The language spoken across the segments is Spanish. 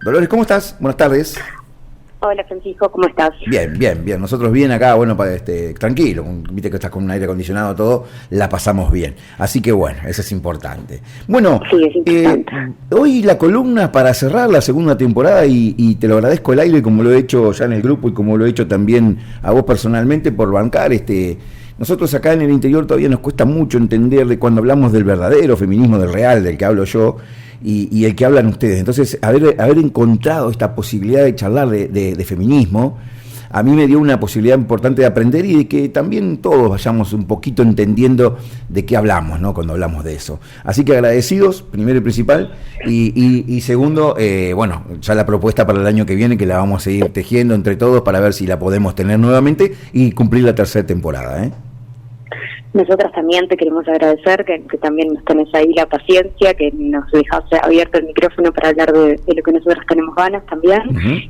Dolores, ¿cómo estás? Buenas tardes. Hola Francisco, ¿cómo estás? Bien. Nosotros bien acá, bueno, tranquilo, viste que estás con un aire acondicionado, todo, la pasamos bien. Así que bueno, eso es importante. Bueno, Sí, es importante. Hoy la columna para cerrar la segunda temporada y te lo agradezco el aire como lo he hecho ya en el grupo y como lo he hecho también a vos personalmente por bancar Nosotros acá en el interior todavía nos cuesta mucho entender de cuando hablamos del verdadero feminismo, del real, del que hablo yo, y el que hablan ustedes. Entonces, haber encontrado esta posibilidad de charlar de feminismo, a mí me dio una posibilidad importante de aprender y de que también todos vayamos un poquito entendiendo de qué hablamos, ¿no? Cuando hablamos de eso. Así que agradecidos, primero y principal, y segundo, bueno, ya la propuesta para el año que viene, que la vamos a seguir tejiendo entre todos para ver si la podemos tener nuevamente y cumplir la tercera temporada, ¿eh? Nosotras también te queremos agradecer que también nos tenés ahí la paciencia, que nos dejaste abierto el micrófono para hablar de lo que nosotras tenemos ganas también,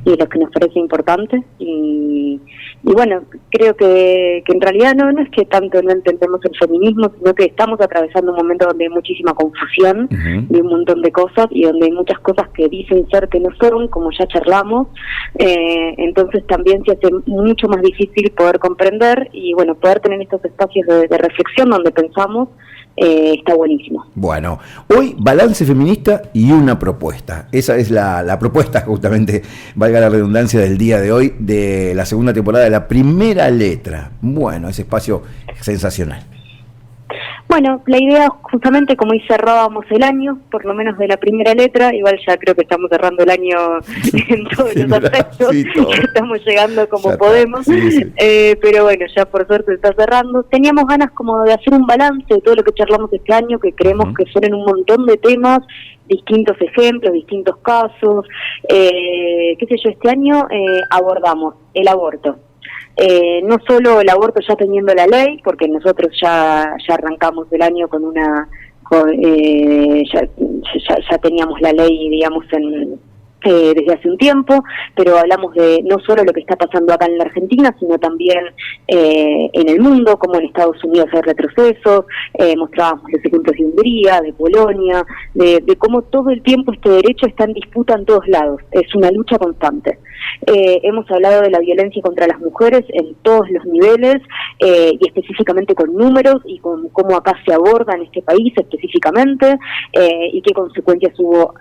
y de lo que nos parece importante. Y bueno, creo que en realidad no es que tanto no entendemos el feminismo, sino que estamos atravesando un momento donde hay muchísima confusión de un montón de cosas y donde hay muchas cosas que dicen ser que no son, como ya charlamos. Entonces también se hace mucho más difícil poder comprender y bueno, poder tener estos espacios de reflexión donde pensamos, está buenísimo. Bueno, hoy balance feminista y una propuesta. Esa es la propuesta, justamente, valga la redundancia, del día de hoy, de la segunda temporada de La Primera Letra. Bueno, ese espacio sensacional. Bueno, la idea justamente como hoy cerrábamos el año, por lo menos de La Primera Letra, igual ya creo que estamos cerrando el año en todos los aspectos, sí, estamos llegando como ya podemos, sí. Pero bueno, ya por suerte está cerrando. Teníamos ganas como de hacer un balance de todo lo que charlamos este año, que creemos que fueron un montón de temas, distintos ejemplos, distintos casos, qué sé yo, este año abordamos el aborto. No solo el aborto ya teniendo la ley, porque nosotros ya arrancamos el año con ya teníamos la ley, digamos, desde hace un tiempo, pero hablamos de no solo lo que está pasando acá en la Argentina, sino también en el mundo, como en Estados Unidos hay retrocesos, mostrábamos los ejemplos de Hungría, de Polonia, de cómo todo el tiempo este derecho está en disputa en todos lados, es una lucha constante. Hemos hablado de la violencia contra las mujeres en todos los niveles y específicamente con números y con cómo acá se aborda en este país específicamente y qué consecuencias hubo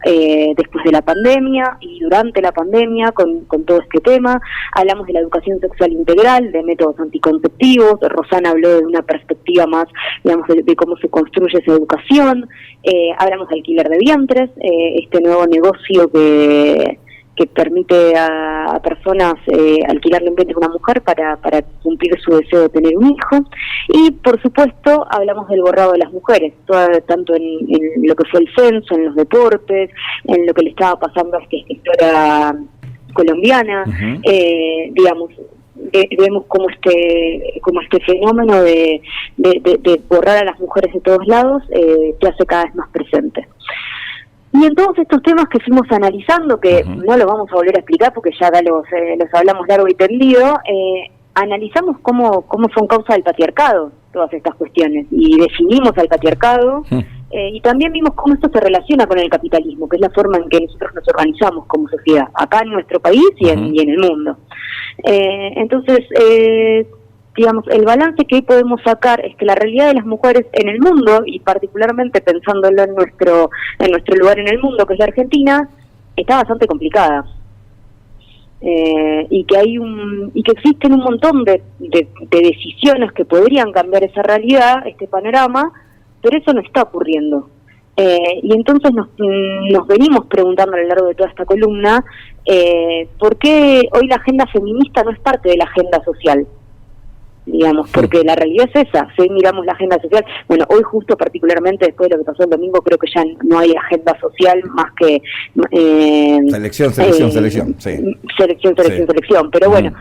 después de la pandemia y durante la pandemia con todo este tema. Hablamos de la educación sexual integral, de métodos anticonceptivos. Rosana habló de una perspectiva más, digamos, de cómo se construye esa educación. Hablamos de alquiler de vientres, este nuevo negocio que permite a personas alquilarle un vientre a una mujer para cumplir su deseo de tener un hijo. Y, por supuesto, hablamos del borrado de las mujeres, tanto en lo que fue el censo, en los deportes, en lo que le estaba pasando a esta escritora colombiana, digamos. Vemos como este fenómeno de borrar a las mujeres de todos lados se hace cada vez más presente. Y en todos estos temas que fuimos analizando, que no los vamos a volver a explicar porque ya los hablamos largo y tendido, analizamos cómo son causa del patriarcado todas estas cuestiones y definimos al patriarcado y también vimos cómo esto se relaciona con el capitalismo, que es la forma en que nosotros nos organizamos como sociedad, acá en nuestro país y en el mundo. Entonces, digamos, el balance que hoy podemos sacar es que la realidad de las mujeres en el mundo, y particularmente pensándolo en nuestro lugar en el mundo, que es la Argentina, está bastante complicada. Y que existen un montón de decisiones que podrían cambiar esa realidad, este panorama, pero eso no está ocurriendo. Y entonces nos venimos preguntando a lo largo de toda esta columna, ¿por qué hoy la agenda feminista no es parte de la agenda social? Digamos, porque la realidad es esa. Si miramos la agenda social, bueno, hoy justo particularmente después de lo que pasó el domingo, creo que ya no hay agenda social más que selección, sí. Selección, pero bueno,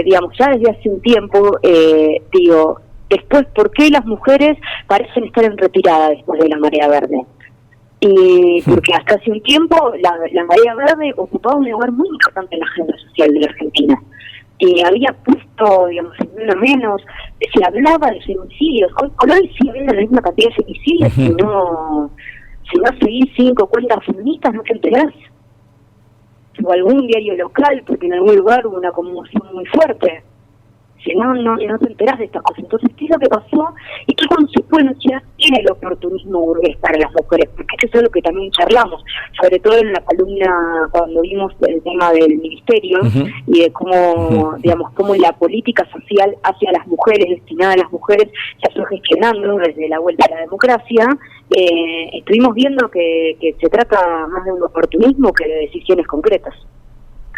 digamos, ya desde hace un tiempo, después, ¿por qué las mujeres parecen estar en retirada después de la marea verde? Y porque hasta hace un tiempo la marea verde ocupaba un lugar muy importante en la agenda social de la Argentina. Había puesto, digamos, en menos, se hablaba de femicidios. Hoy sigue habiendo la misma cantidad de femicidios, si no seguís 5 cuentas feministas no te enterás. o algún diario local, porque en algún lugar hubo una conmoción muy fuerte. Si no te enterás de estas cosas. Entonces, ¿qué es lo que pasó? ¿Y qué consecuencias tiene el oportunismo burgués para las mujeres? Porque eso es lo que también charlamos, sobre todo en la columna cuando vimos el tema del ministerio y de cómo, digamos, cómo la política social hacia las mujeres, destinada a las mujeres, se fue gestionando desde la vuelta a la democracia. Estuvimos viendo que se trata más de un oportunismo que de decisiones concretas.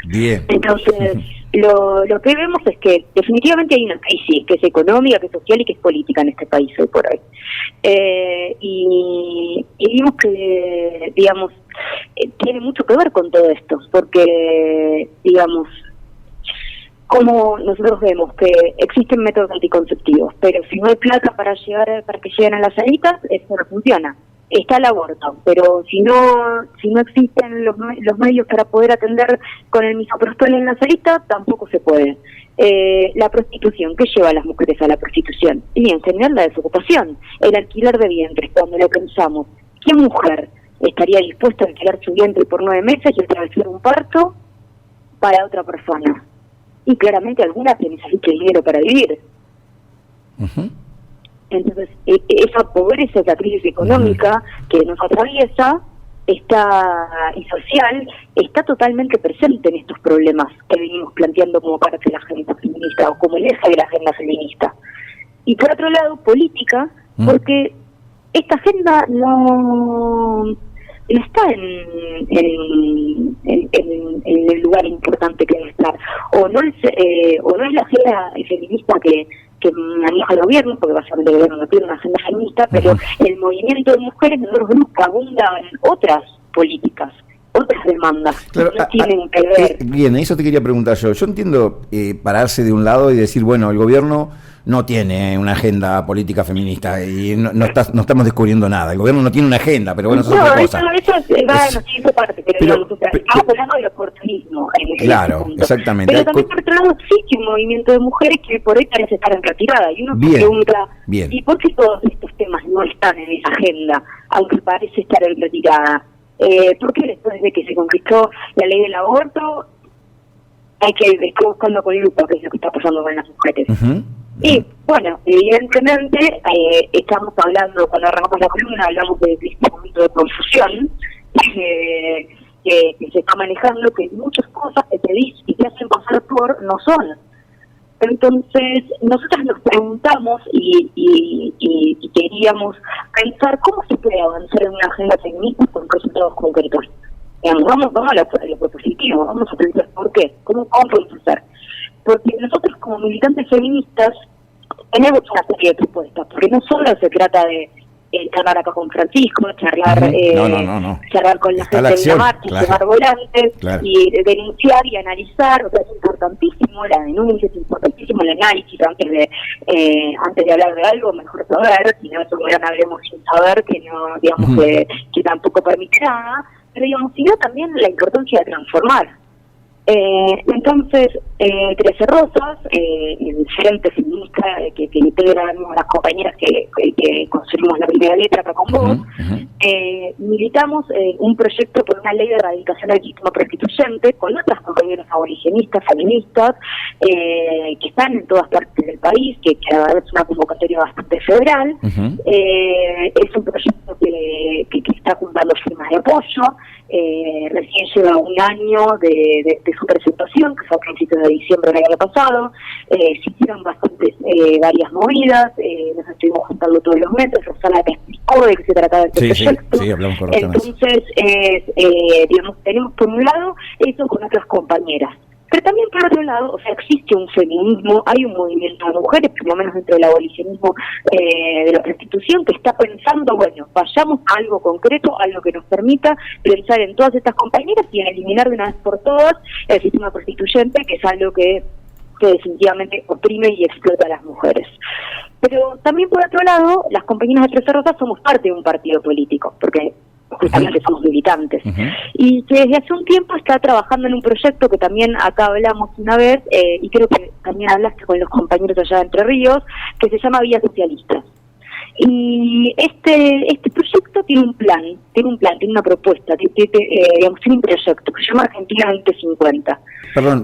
Bien. Entonces, lo que vemos es que definitivamente hay una crisis, que es económica, que es social y que es política en este país hoy por hoy. Y vimos que, digamos, tiene mucho que ver con todo esto, porque, digamos, como nosotros vemos que existen métodos anticonceptivos, pero si no hay plata para que lleguen a las salitas, eso no funciona. Está el aborto, pero si no existen los medios para poder atender con el misoprostol en la salita, tampoco se puede. La prostitución, ¿qué lleva a las mujeres a la prostitución? Y en general la desocupación, el alquiler de vientres. Cuando lo pensamos, ¿qué mujer estaría dispuesta a alquilar su vientre por 9 meses y atravesar un parto para otra persona? Y claramente algunas que necesitan dinero para vivir. Entonces, esa pobreza, esa crisis económica que nos atraviesa y social, está totalmente presente en estos problemas que venimos planteando como parte de la agenda feminista o como el eje de la agenda feminista. Y por otro lado, política, porque esta agenda no está en el lugar importante que debe estar, o no es la agenda feminista que maneja el gobierno, porque básicamente el gobierno no tiene una agenda feminista, pero el movimiento de mujeres nosotros vemos que abunda en otras políticas, otras demandas, claro, que no tienen que ver. Bien, eso te quería preguntar yo. Yo entiendo pararse de un lado y decir, bueno, el gobierno no tiene una agenda política feminista y no estamos descubriendo nada. El gobierno no tiene una agenda, pero bueno, eso es otra cosa. Eso sí es parte, pero estamos hablando del oportunismo. Claro, exactamente. Pero también por otro lado existe un movimiento de mujeres que por hoy parece estar en retirada y uno se pregunta, ¿y por qué todos estos temas no están en esa agenda, aunque parece estar en retirada? ¿Por qué después de que se conquistó la ley del aborto hay que estar buscando con lupa qué es lo que está pasando con las mujeres? Y bueno, evidentemente estamos hablando, cuando arrancamos la columna hablamos de este momento de confusión que se está manejando, que muchas cosas que te dicen y te hacen pasar por no son. Entonces nosotras nos preguntamos y queríamos pensar cómo se puede avanzar en una agenda feminista con resultados concretos. Vamos a lo propositivo, vamos a pensar por qué, cómo podemos hacer. Porque nosotros como militantes feministas tenemos una serie de propuestas, porque no solo se trata de charlar acá con Francisco, charlar charlar con la gente de la marcha, llevar volantes y denunciar y analizar. O sea, es importantísimo la denuncia, es importantísimo el análisis antes de hablar de algo, mejor saber, si no hablemos sin saber, que no, digamos, que tampoco permite nada, pero digamos, sino también la importancia de transformar. Entonces, 13 Rosas, el frente feminista que integran las compañeras que construimos la primera letra acá con vos, militamos un proyecto por una ley de erradicación del sistema prostituyente con otras compañeras aborigenistas, feministas, que están en todas partes del país, que es una convocatoria bastante federal. Es un proyecto que está juntando firmas de apoyo. Recién lleva un año de su presentación, que fue a principios de diciembre del año pasado. Se hicieron varias movidas, nos estuvimos juntando todos los meses. Rosana te explicó de qué se trataba este proyecto. Sí, hablamos correctamente. Entonces, digamos, tenemos por un lado eso con otras compañeras. Pero también por otro lado, o sea, existe un feminismo, hay un movimiento de mujeres, por lo menos dentro del abolicionismo de la prostitución, que está pensando, bueno, vayamos a algo concreto, algo que nos permita pensar en todas estas compañeras y en eliminar de una vez por todas el sistema prostituyente, que es algo que definitivamente oprime y explota a las mujeres. Pero también por otro lado, las compañeras de 13 Rosas somos parte de un partido político, porque justamente somos militantes, y que desde hace un tiempo está trabajando en un proyecto que también acá hablamos una vez, y creo que también hablaste con los compañeros allá de Entre Ríos, que se llama Vía Socialista. Y este proyecto tiene un plan, tiene una propuesta, digamos, tiene un proyecto que se llama Argentina 2050. Perdón,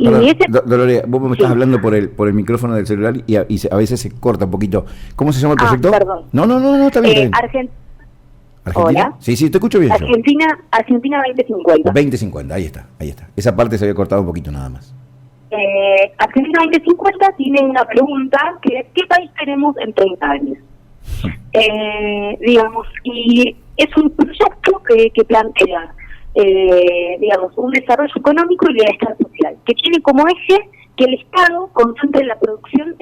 Dolores, vos me estás hablando por el micrófono del celular y a veces se corta un poquito. ¿Cómo se llama el proyecto? Perdón. No, está bien. ¿Argentina? Hola. Sí, te escucho bien. Argentina 2050. 2050, ahí está. Esa parte se había cortado un poquito nada más. Argentina 2050 tiene una pregunta que es: ¿qué país queremos en 30 años? Digamos, y es un proyecto que plantea digamos, un desarrollo económico y bienestar social, que tiene como eje que el Estado concentre la producción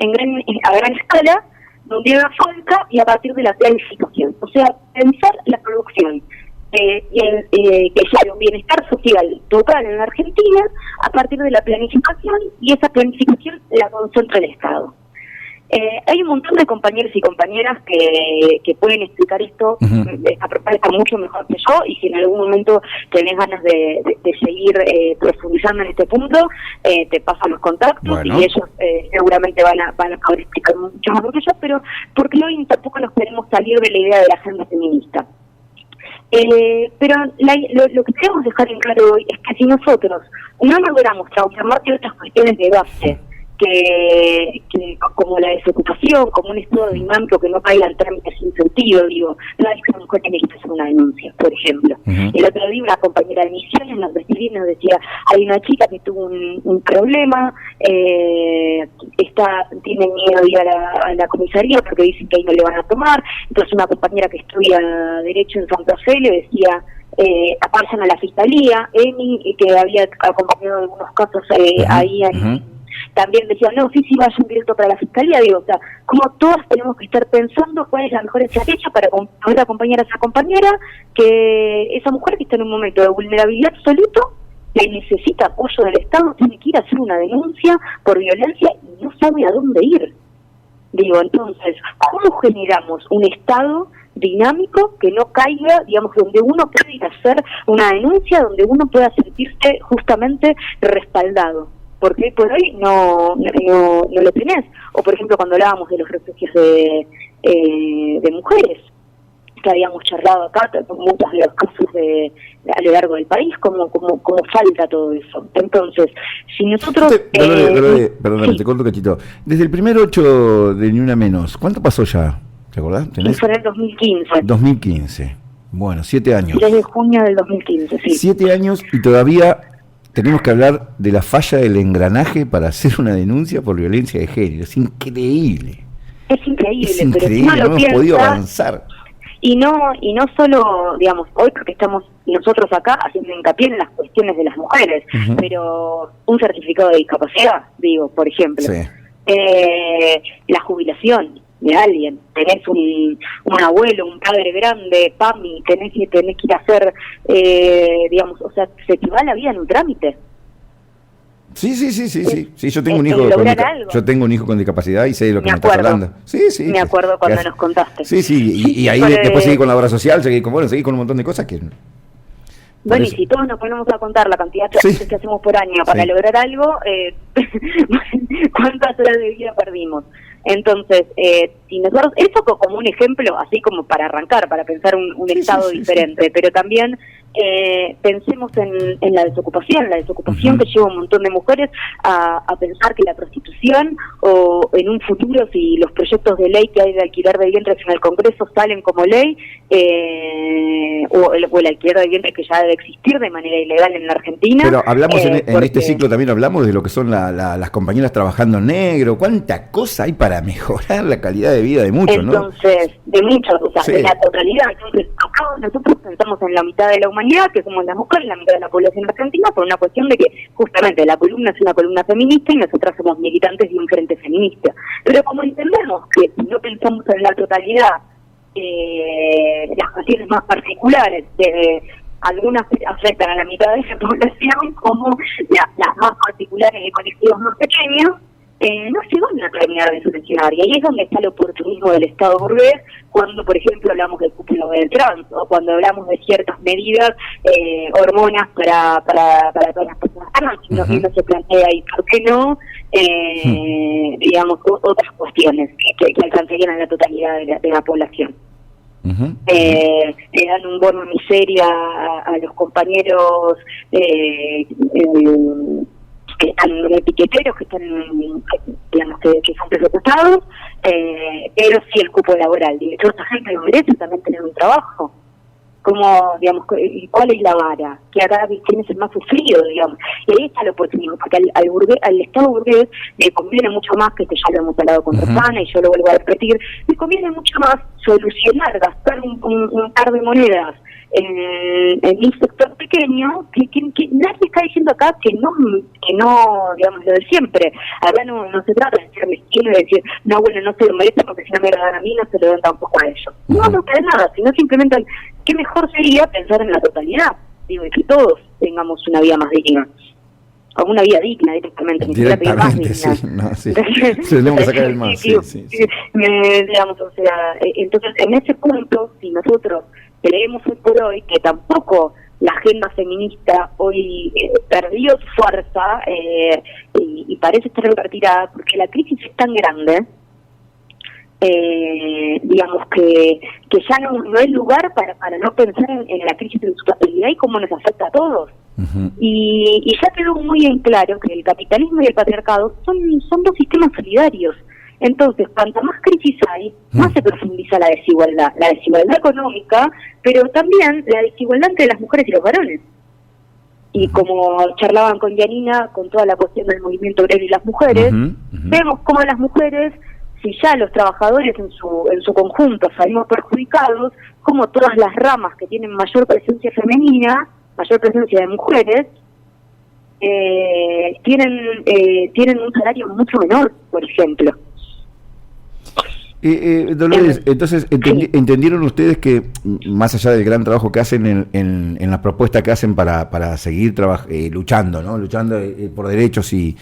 a gran escala, donde haga falta, y a partir de la planificación. O sea, pensar la producción que sea un bienestar social total en la Argentina a partir de la planificación, y esa planificación la concentra el Estado. Hay un montón de compañeros y compañeras que pueden explicar esto. Esta propuesta mucho mejor que yo, y si en algún momento tenés ganas de seguir profundizando en este punto, te pasan los contactos, y ellos seguramente van a poder explicar mucho más que yo, pero porque hoy tampoco nos queremos salir de la idea de la agenda feminista. Pero lo que queremos dejar en claro hoy es que si nosotros no logramos transformar ciertas cuestiones de base, que como la desocupación, como un estado dinámico que no caiga en trámites sin sentido, digo, no es que una mujer tiene que hacer una denuncia, por ejemplo. El otro día una compañera de Misiones nos decía, hay una chica que tuvo un problema, tiene miedo de ir a la comisaría porque dicen que ahí no le van a tomar. Entonces una compañera que estudia Derecho en Santa Fe le decía, aparecen a la fiscalía. Emi, que había acompañado algunos casos ahí también decía, no, sí, vayan directo para la fiscalía. Digo, o sea, como todas tenemos que estar pensando cuál es la mejor estrategia para poder acompañar a esa compañera, que esa mujer que está en un momento de vulnerabilidad absoluto, que necesita apoyo del Estado, tiene que ir a hacer una denuncia por violencia y no sabe a dónde ir. Digo, entonces, ¿cómo generamos un Estado dinámico que no caiga, digamos, donde uno puede ir a hacer una denuncia, donde uno pueda sentirse justamente respaldado? Porque por hoy no lo tenés. O por ejemplo, cuando hablábamos de los refugios de mujeres, que habíamos charlado acá, muchos de los casos a lo largo del país, como falta todo eso. Entonces, si nosotros... Perdóname, te corto un cachito. Desde el primer 8 de Ni Una Menos, ¿cuánto pasó ya? ¿Te acordás? ¿Tenés? Fue en el 2015. 2015. Bueno, 7 años. Desde junio del 2015, sí. 7 años y todavía... Tenemos que hablar de la falla del engranaje para hacer una denuncia por violencia de género. Es increíble. Es increíble, pero si no hemos podido avanzar. Y no solo, digamos, hoy porque estamos nosotros acá haciendo hincapié en las cuestiones de las mujeres, pero un certificado de discapacidad, digo, por ejemplo. Sí. La jubilación de alguien, tenés un abuelo, un padre grande, PAMI, tenés que ir a hacer, digamos, o sea, se te va la vida en un trámite. Sí, yo tengo un hijo con discapacidad y sé de lo que me estás hablando. Sí. Me acuerdo cuando nos contaste. Sí, y ahí después seguí con la obra social, seguí con un montón de cosas que... Bueno, y si todos nos ponemos a contar la cantidad de trámites que hacemos por año para lograr algo, ¿cuántas horas de vida perdimos? Entonces, si nosotros, eso como un ejemplo, así como para arrancar, para pensar un estado diferente, pero también pensemos en la desocupación que lleva un montón de mujeres a pensar que la prostitución, o en un futuro, si los proyectos de ley que hay de alquiler de vientres en el Congreso salen como ley, o el alquiler de vientres que ya debe existir de manera ilegal en la Argentina. Pero hablamos en este ciclo también hablamos de lo que son las compañeras trabajando en negro. ¿Cuánta cosa hay para mejorar la calidad de vida de muchos? Entonces, de muchos, o sea, de la totalidad. Entonces, acá nosotros pensamos en la mitad de la humanidad, que somos las mujeres, la mitad de la población argentina, por una cuestión de que justamente la columna es una columna feminista y nosotras somos militantes de un frente feminista. Pero como entendemos que si no pensamos en la totalidad, las cuestiones más particulares de algunas afectan a la mitad de la población, como las más particulares de colectivos más pequeños, no se van a terminar de solucionar. Y ahí es donde está el oportunismo del Estado burgués, cuando, por ejemplo, hablamos del cupo del trans, o cuando hablamos de ciertas medidas, hormonas para todas las personas trans, y no se plantea, ¿y por qué no? Digamos, otras cuestiones que alcanzarían a la totalidad de la población. Le dan un bono miseria a los compañeros que están piqueteros, que están, digamos, que son presupuestados, pero sí el cupo laboral. De hecho, esa gente lo merece también tener un trabajo. Como, digamos, ¿cuál es la vara? Que acá quién es el más sufrido, digamos. Y ahí está lo oportunismo, porque al Estado burgués le conviene mucho más, que esto ya lo hemos hablado con Rosana, y yo lo vuelvo a repetir, le conviene mucho más solucionar, gastar un par de monedas en un sector pequeño, que nadie está diciendo acá que no, digamos, lo de siempre. Acá no se trata de ser mezquino y de decir, no, bueno, no se lo merecen porque si no me lo dan a mí, no se lo dan tampoco a ellos. No para nada, sino simplemente qué mejor sería pensar en la totalidad, digo, y que todos tengamos una vida más digna. O una vida digna directamente, ni siquiera pedir más digna. Sí, no, sí. Tenemos que sacar el más, sí. Digamos, o sea, entonces en ese punto, si nosotros creemos hoy por hoy que tampoco la agenda feminista hoy perdió su fuerza y parece estar retirada, porque la crisis es tan grande, digamos que ya no hay lugar para no pensar en la crisis de su totalidad y cómo nos afecta a todos. Y ya quedó muy en claro que el capitalismo y el patriarcado son dos sistemas solidarios. Entonces, cuanta más crisis hay, más se profundiza la desigualdad económica, pero también la desigualdad entre las mujeres y los varones. Y como charlaban con Yanina, con toda la cuestión del movimiento obrero y las mujeres, vemos cómo las mujeres, si ya los trabajadores en su conjunto salimos perjudicados, como todas las ramas que tienen mayor presencia femenina, mayor presencia de mujeres, tienen un salario mucho menor, por ejemplo. Dolores, entonces entendieron ustedes que más allá del gran trabajo que hacen en la propuesta que hacen para seguir luchando, ¿no? Luchando por derechos y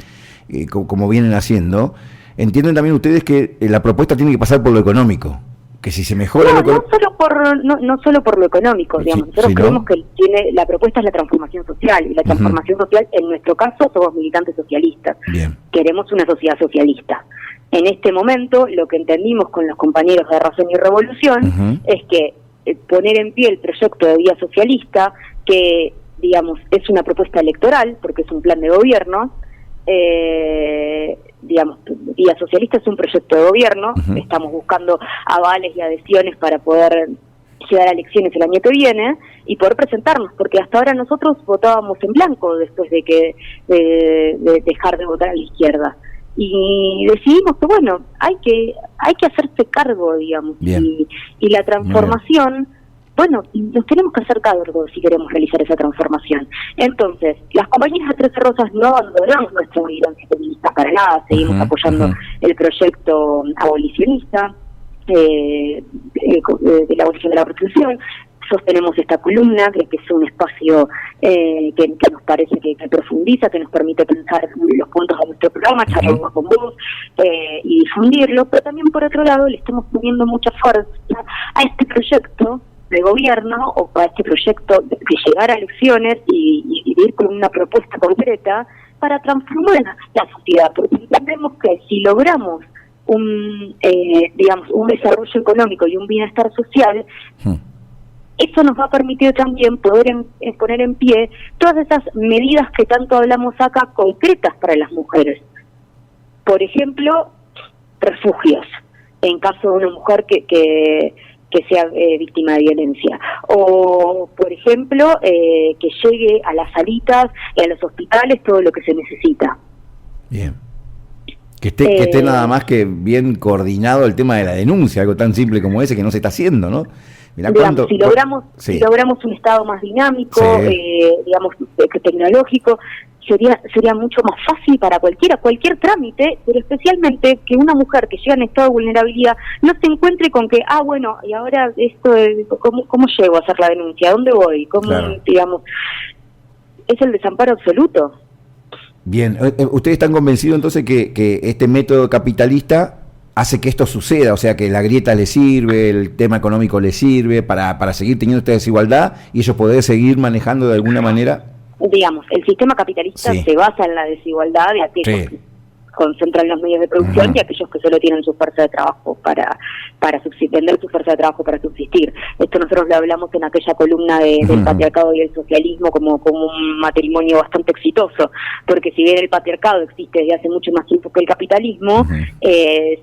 como vienen haciendo, entienden también ustedes que la propuesta tiene que pasar por lo económico, que si se mejora no solo por lo económico, digamos. Nosotros creemos que la propuesta es la transformación social, y la transformación social, en nuestro caso, somos militantes socialistas. Bien. Queremos una sociedad socialista. En este momento, lo que entendimos con los compañeros de Razón y Revolución es que poner en pie el proyecto de Vía Socialista, que, digamos, es una propuesta electoral, porque es un plan de gobierno, digamos, Vía Socialista es un proyecto de gobierno, estamos buscando avales y adhesiones para poder llegar a elecciones el año que viene y poder presentarnos, porque hasta ahora nosotros votábamos en blanco después de dejar de votar a la izquierda. Y decidimos que, bueno, hay que hacerse cargo, digamos, y la transformación, bueno, nos tenemos que hacer cargo si queremos realizar esa transformación. Entonces, las compañeras de 13 Rosas no abandonamos nuestra militancia feminista para nada, seguimos apoyando el proyecto abolicionista de la abolición de la prostitución. Sostenemos esta columna, que es un espacio que nos parece que profundiza, que nos permite pensar los puntos de nuestro programa, charlarnos con vos y difundirlo, pero también por otro lado le estamos poniendo mucha fuerza a este proyecto de gobierno, o a este proyecto de llegar a elecciones y ir con una propuesta concreta para transformar la sociedad, porque entendemos que si logramos un desarrollo económico y un bienestar social, eso nos va a permitir también poder poner en pie todas esas medidas que tanto hablamos acá, concretas para las mujeres. Por ejemplo, refugios, en caso de una mujer que sea víctima de violencia. O, por ejemplo, que llegue a las salitas y a los hospitales todo lo que se necesita. Bien. Que esté nada más que bien coordinado el tema de la denuncia, algo tan simple como ese que no se está haciendo, ¿no? Mirá digamos, si logramos un Estado más dinámico, digamos, tecnológico, sería mucho más fácil para cualquier trámite, pero especialmente que una mujer que llega en estado de vulnerabilidad no se encuentre con que, bueno, y ahora esto, ¿cómo llego a hacer la denuncia? ¿A dónde voy? ¿Cómo, digamos, es el desamparo absoluto? Bien, ¿ustedes están convencidos entonces que este método capitalista hace que esto suceda? O sea, que la grieta le sirve, el tema económico le sirve para seguir teniendo esta desigualdad y ellos poder seguir manejando de alguna manera. Digamos, el sistema capitalista se basa en la desigualdad de aquellos que concentran los medios de producción y aquellos que solo tienen su fuerza de trabajo para vender su fuerza de trabajo para subsistir. Esto nosotros lo hablamos en aquella columna del patriarcado y el socialismo como un matrimonio bastante exitoso, porque si bien el patriarcado existe desde hace mucho más tiempo que el capitalismo,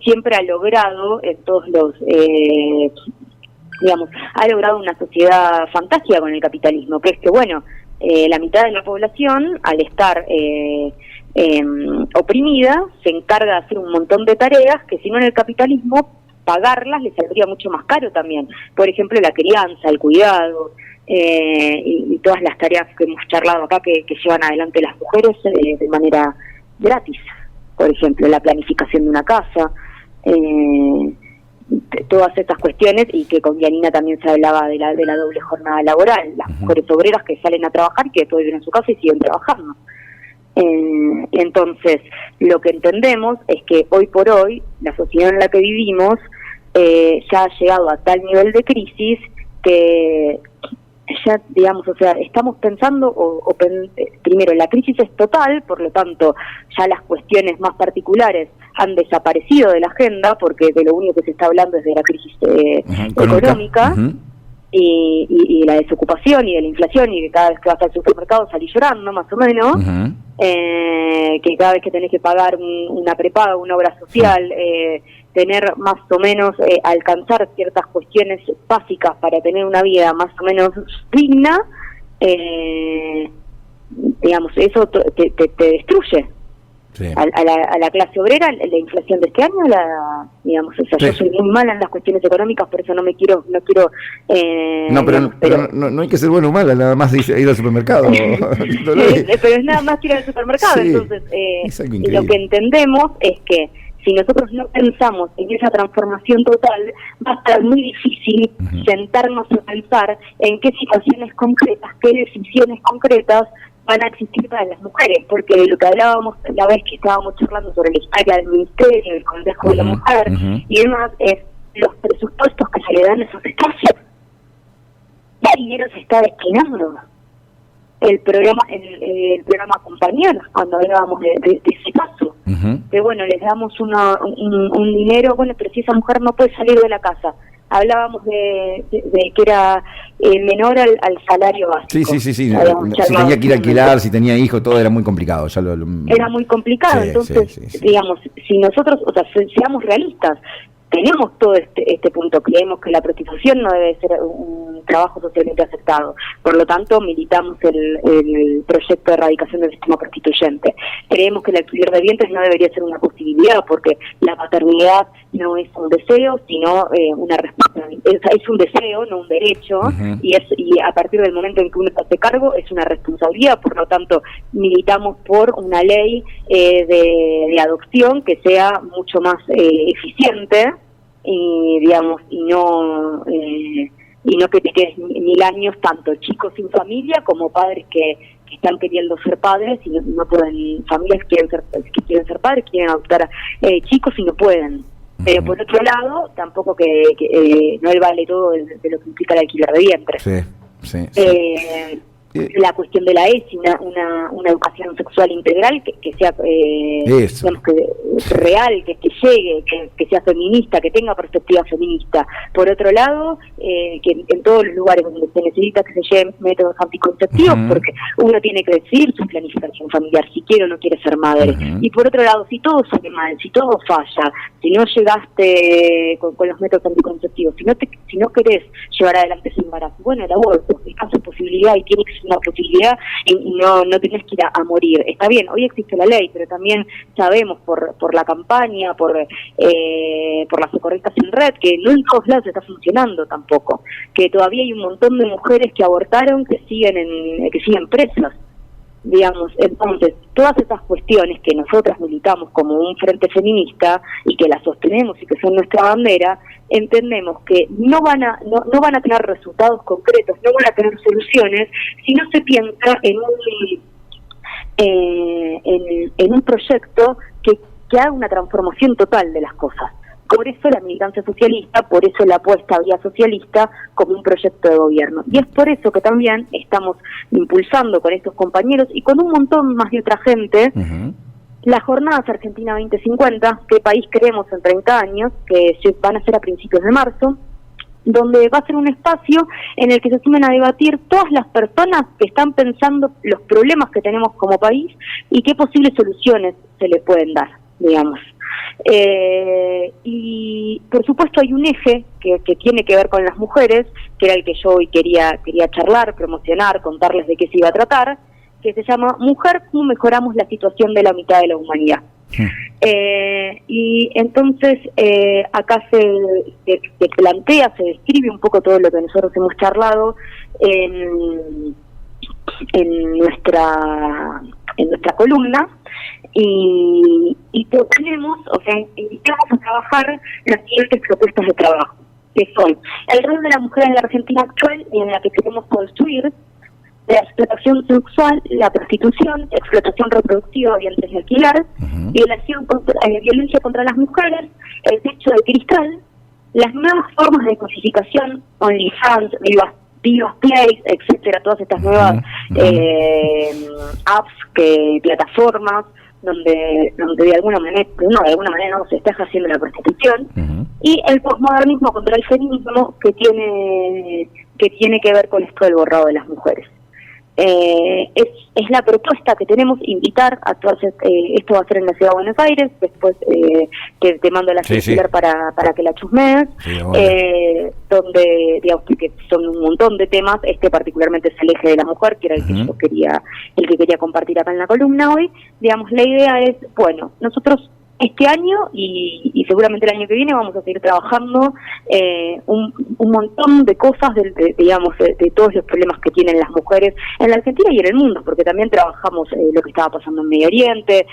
siempre ha logrado en todos los ha logrado una sociedad fantástica con el capitalismo, que es que la mitad de la población, al estar oprimida, se encarga de hacer un montón de tareas que si no en el capitalismo, pagarlas les saldría mucho más caro también. Por ejemplo, la crianza, el cuidado y todas las tareas que hemos charlado acá que llevan adelante las mujeres de manera gratis. Por ejemplo, la planificación de una casa, todas estas cuestiones, y que con Yanina también se hablaba de la doble jornada laboral, las mujeres obreras que salen a trabajar y que después viven en su casa y siguen trabajando. Entonces, lo que entendemos es que hoy por hoy, la sociedad en la que vivimos ya ha llegado a tal nivel de crisis que ya, estamos pensando, primero, la crisis es total, por lo tanto, ya las cuestiones más particulares han desaparecido de la agenda, porque de lo único que se está hablando es de la crisis económica. Y la desocupación y de la inflación, y que cada vez que vas al supermercado salís llorando, más o menos, que cada vez que tenés que pagar una prepaga, una obra social, tener más o menos, alcanzar ciertas cuestiones básicas para tener una vida más o menos digna, eso te destruye. Sí. A la clase obrera, la inflación de este año, yo soy muy mala en las cuestiones económicas, por eso no quiero pero no hay que ser bueno o mala, nada más ir al supermercado. Pero es nada más ir al supermercado. Entonces lo que entendemos es que si nosotros no pensamos en esa transformación total, va a estar muy difícil sentarnos a pensar en qué situaciones concretas, qué decisiones concretas van a existir para las mujeres, porque lo que hablábamos la vez que estábamos charlando sobre la historia del Ministerio, del Consejo de la Mujer, y demás, es los presupuestos que se le dan a esos espacios. ¿Qué dinero se está destinando? El programa Compañeros, cuando hablábamos de ese caso, que les damos un dinero, pero si esa mujer no puede salir de la casa, hablábamos de que era menor al salario básico. Sí. Si tenía que ir a alquilar, si tenía hijos, todo era muy complicado. Era muy complicado, entonces, si nosotros, seamos realistas, tenemos todo este punto, creemos que la prostitución no debe ser un trabajo socialmente aceptado, por lo tanto militamos el proyecto de erradicación del sistema prostituyente. Creemos que el alquiler de vientres no debería ser una posibilidad, porque la paternidad no es un deseo, sino una responsabilidad. Es un deseo, no un derecho, y a partir del momento en que uno se hace cargo es una responsabilidad. Por lo tanto, militamos por una ley de adopción que sea mucho más eficiente, y no que te quedes 1000 años tanto chicos sin familia como padres que están queriendo ser padres y no pueden, familias que quieren ser padres, quieren adoptar chicos y no pueden. Pero por otro lado, tampoco que no le vale todo de lo que implica el alquiler de vientre. Sí. La cuestión de la ESI, una educación sexual integral que sea real, que llegue, que sea feminista, que tenga perspectiva feminista. Por otro lado, que en todos los lugares donde se necesita que se lleven métodos anticonceptivos, porque uno tiene que decidir su planificación familiar, si quiere o no quiere ser madre. Y por otro lado, si todo sale mal, si todo falla, si no llegaste con los métodos anticonceptivos, si no querés llevar adelante ese embarazo, el aborto, es su posibilidad y tiene que ser una posibilidad y no tenés que ir a morir. Está bien, hoy existe la ley, pero también sabemos por la campaña, por las socorristas en red, que no en todos lados está funcionando tampoco, que todavía hay un montón de mujeres que abortaron que siguen presas. Entonces, todas estas cuestiones que nosotras militamos como un frente feminista y que las sostenemos y que son nuestra bandera, entendemos que no van a tener resultados concretos, no van a tener soluciones si no se piensa en en un proyecto que haga una transformación total de las cosas. Por eso la militancia socialista, por eso la apuesta a Vía Socialista como un proyecto de gobierno. Y es por eso que también estamos impulsando con estos compañeros y con un montón más de otra gente, las jornadas Argentina 2050, qué país queremos en 30 años, que se van a ser a principios de marzo, donde va a ser un espacio en el que se sumen a debatir todas las personas que están pensando los problemas que tenemos como país y qué posibles soluciones se le pueden dar, digamos. Y por supuesto hay un eje que tiene que ver con las mujeres, que era el que yo hoy quería charlar, promocionar, contarles de qué se iba a tratar, que se llama Mujer, ¿cómo mejoramos la situación de la mitad de la humanidad? Y entonces acá se plantea, se describe un poco todo lo que nosotros hemos charlado en nuestra columna, y proponemos, o sea, invitamos a trabajar las siguientes propuestas de trabajo, que son el rol de la mujer en la Argentina actual y en la que queremos construir, la explotación sexual, la prostitución, explotación reproductiva, vientres de alquiler, violencia contra las mujeres, el techo de cristal, las nuevas formas de cosificación, OnlyFans, Vivas Play, etcétera, todas estas nuevas apps, plataformas, donde de alguna manera no se está haciendo la prostitución, y el posmodernismo contra el feminismo que tiene que ver con esto del borrado de las mujeres. Es la propuesta que tenemos, invitar a todas, esto va a ser en la Ciudad de Buenos Aires, después te mando la circular para que la chusmees, donde, digamos, que son un montón de temas, particularmente es el eje de la mujer, que era el que quería compartir acá en la columna hoy. Digamos, la idea es, bueno, nosotros este año y seguramente el año que viene vamos a seguir trabajando un montón de cosas de todos los problemas que tienen las mujeres en la Argentina y en el mundo, porque también trabajamos lo que estaba pasando en Medio Oriente,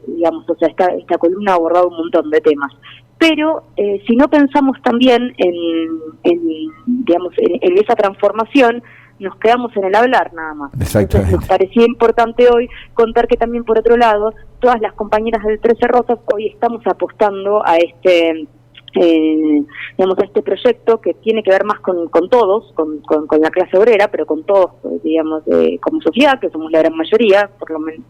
digamos, o sea, esta columna ha abordado un montón de temas. Pero si no pensamos también en esa transformación, nos quedamos en el hablar nada más. Entonces nos parecía importante hoy contar que también, por otro lado, todas las compañeras del 13 Rosas hoy estamos apostando a este proyecto que tiene que ver más con todos, con la clase obrera, pero con todos, digamos, como sociedad, que somos la gran mayoría, por lo menos,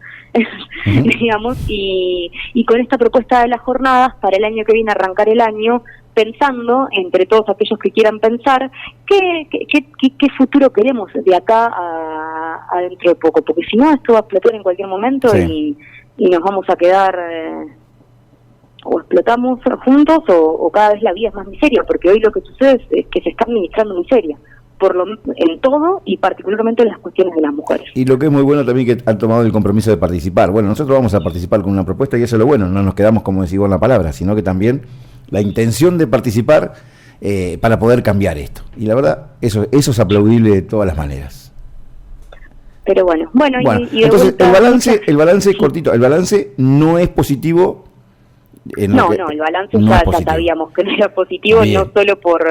digamos, y con esta propuesta de las jornadas, para el año que viene arrancar el año, pensando, entre todos aquellos que quieran pensar, qué futuro queremos de acá a dentro de poco, porque si no, esto va a explotar en cualquier momento y nos vamos a quedar... o explotamos juntos o cada vez la vida es más miseria, porque hoy lo que sucede es que se está administrando miseria en todo y particularmente en las cuestiones de las mujeres. Y lo que es muy bueno también que han tomado el compromiso de participar. Bueno, nosotros vamos a participar con una propuesta y eso es lo bueno, no nos quedamos como decís vos en la palabra, sino que también la intención de participar para poder cambiar esto. Y la verdad, eso es aplaudible de todas las maneras. Pero bueno, y entonces el balance es cortito, el balance no es positivo. El balance ya sabíamos que no era positivo. Bien. No solo por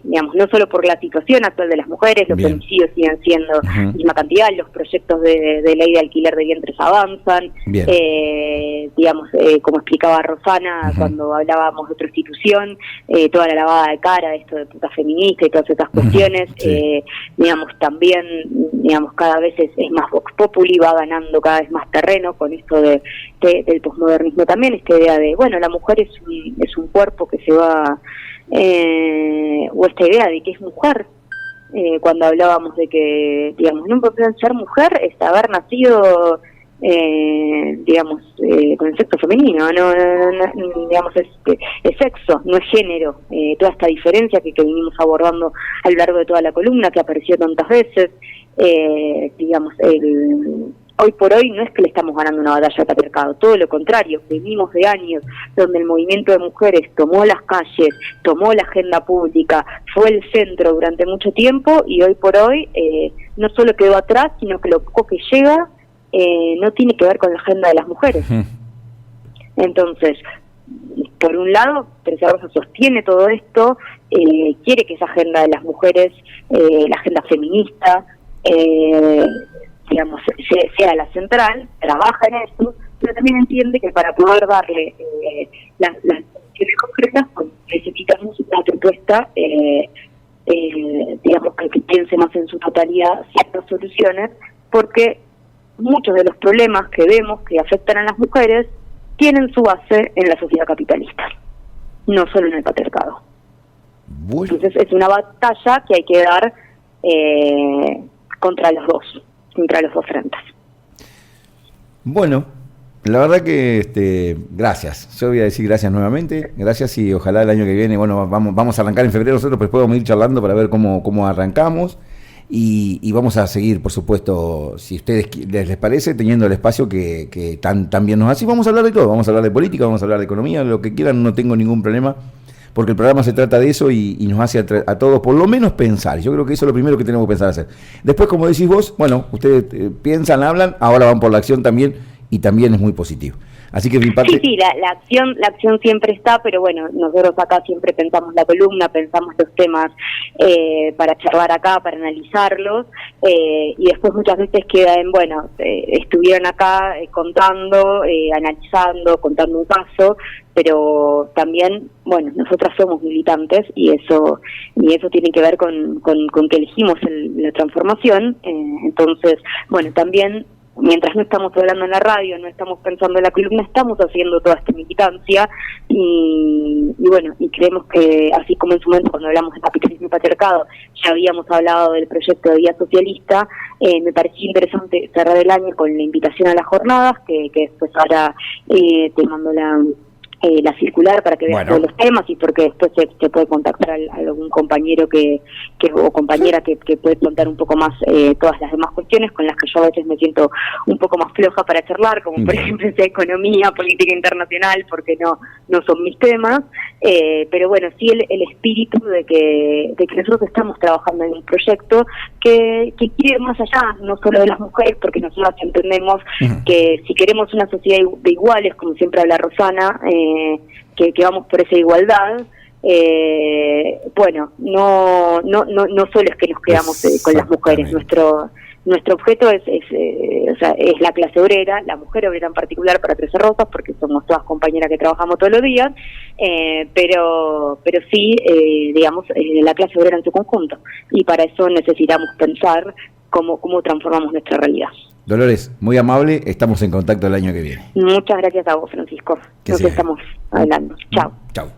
no solo por la situación actual de las mujeres, los femicidios siguen siendo la misma cantidad, los proyectos de ley de alquiler de vientres avanzan, como explicaba Rosana cuando hablábamos de prostitución, toda la lavada de cara, esto de puta feminista y todas estas cuestiones, también, cada vez es más vox populi, va ganando cada vez más terreno con esto del posmodernismo también, esta idea de, la mujer es un cuerpo que se va... o esta idea de que es mujer, cuando hablábamos de que, no puede ser mujer es haber nacido, con el sexo femenino, es sexo, no es género, toda esta diferencia que venimos abordando a lo largo de toda la columna, que apareció tantas veces, hoy por hoy no es que le estamos ganando una batalla al patriarcado, todo lo contrario, venimos de años donde el movimiento de mujeres tomó las calles, tomó la agenda pública, fue el centro durante mucho tiempo y hoy por hoy no solo quedó atrás, sino que lo poco que llega no tiene que ver con la agenda de las mujeres. Entonces, por un lado, Teresa Rosa sostiene todo esto, quiere que esa agenda de las mujeres, la agenda feminista, digamos, sea la central, trabaja en eso, pero también entiende que para poder darle las soluciones concretas, pues necesitamos una propuesta, digamos, que piense más en su totalidad ciertas soluciones, porque muchos de los problemas que vemos que afectan a las mujeres tienen su base en la sociedad capitalista, no solo en el patriarcado. Bueno. Entonces es una batalla que hay que dar contra los dos frentes. Bueno, la verdad que gracias. Yo voy a decir gracias nuevamente, gracias, y ojalá el año que viene, bueno, vamos a arrancar en febrero nosotros, pero podemos ir charlando para ver cómo arrancamos. Y vamos a seguir, por supuesto, si a ustedes les parece, teniendo el espacio que tan bien nos hace. Vamos a hablar de todo, vamos a hablar de política, vamos a hablar de economía, lo que quieran, no tengo ningún problema, porque el programa se trata de eso y nos hace a todos por lo menos pensar. Yo creo que eso es lo primero que tenemos que pensar hacer. Después, como decís vos, bueno, ustedes piensan, hablan, ahora van por la acción también, y también es muy positivo. Así que mi parte... Sí, la acción siempre está, pero bueno, nosotros acá siempre pensamos la columna, pensamos los temas para charlar acá, para analizarlos, y después muchas veces queda en, bueno, estuvieron acá contando, analizando, contando un caso, pero también, bueno, nosotras somos militantes y eso tiene que ver con que elegimos la transformación, entonces, bueno, también... Mientras no estamos hablando en la radio, no estamos pensando en la columna, estamos haciendo toda esta militancia y bueno, y creemos que así como en su momento cuando hablamos de capitalismo y patriarcado ya habíamos hablado del proyecto de Vía Socialista, me pareció interesante cerrar el año con la invitación a las jornadas, que después ahora te mando la circular para que veas todos los temas, y porque después se puede contactar a algún compañero o compañera que puede contar un poco más todas las demás cuestiones con las que yo a veces me siento un poco más floja para charlar, como por ejemplo sea economía, política internacional, porque no son mis temas, pero bueno, sí el espíritu de que nosotros estamos trabajando en un proyecto que quiere ir más allá, no solo de las mujeres, porque nosotros entendemos que si queremos una sociedad de iguales, como siempre habla Rosana, que vamos por esa igualdad, bueno, no solo es que nos quedamos con las mujeres, nuestro objeto es la clase obrera, la mujer obrera en particular para Trece Rosas, porque somos todas compañeras que trabajamos todos los días, pero sí, digamos, la clase obrera en su conjunto, y para eso necesitamos pensar cómo transformamos nuestra realidad. Dolores, muy amable, estamos en contacto el año que viene. Muchas gracias a vos, Francisco. Nos estamos hablando. Chao. Chao.